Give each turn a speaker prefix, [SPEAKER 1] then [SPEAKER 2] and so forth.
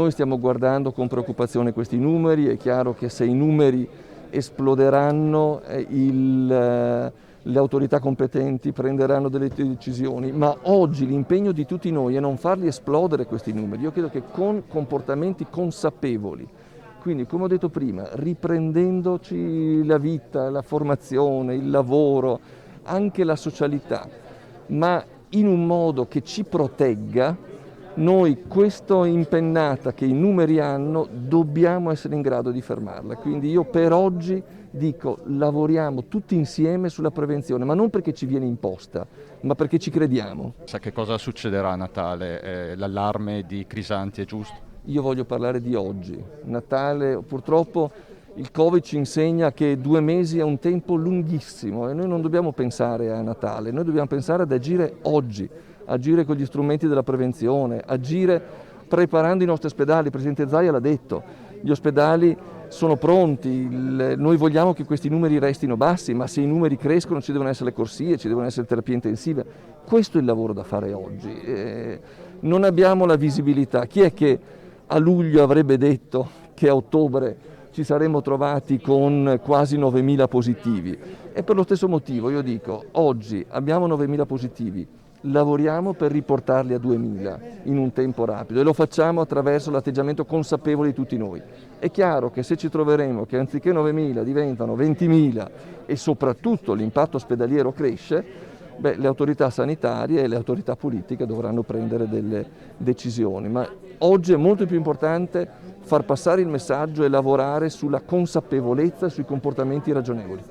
[SPEAKER 1] Noi stiamo guardando con preoccupazione questi numeri, è chiaro che se i numeri esploderanno le autorità competenti prenderanno delle decisioni, ma oggi l'impegno di tutti noi è non farli esplodere questi numeri. Io credo che con comportamenti consapevoli, quindi come ho detto prima, riprendendoci la vita, la formazione, il lavoro, anche la socialità, ma in un modo che ci protegga, noi questa impennata che i numeri hanno dobbiamo essere in grado di fermarla. Quindi io per oggi dico lavoriamo tutti insieme sulla prevenzione, ma non perché ci viene imposta, ma perché ci crediamo.
[SPEAKER 2] Sa che cosa succederà a Natale? L'allarme di Crisanti è giusto?
[SPEAKER 1] Io voglio parlare di oggi. Natale, purtroppo il Covid ci insegna che 2 mesi è un tempo lunghissimo e noi non dobbiamo pensare a Natale, noi dobbiamo pensare ad agire oggi, agire con gli strumenti della prevenzione, agire preparando i nostri ospedali. Il Presidente Zaia l'ha detto, gli ospedali sono pronti, noi vogliamo che questi numeri restino bassi, ma se i numeri crescono ci devono essere le corsie, ci devono essere terapie intensive. Questo è il lavoro da fare oggi. Non abbiamo la visibilità. Chi è che a luglio avrebbe detto che a ottobre ci saremmo trovati con quasi 9.000 positivi? E per lo stesso motivo io dico, oggi abbiamo 9.000 positivi, lavoriamo per riportarli a 2.000 in un tempo rapido e lo facciamo attraverso l'atteggiamento consapevole di tutti noi. È chiaro che se ci troveremo che anziché 9.000 diventano 20.000 e soprattutto l'impatto ospedaliero cresce, le autorità sanitarie e le autorità politiche dovranno prendere delle decisioni, ma oggi è molto più importante far passare il messaggio e lavorare sulla consapevolezza e sui comportamenti ragionevoli.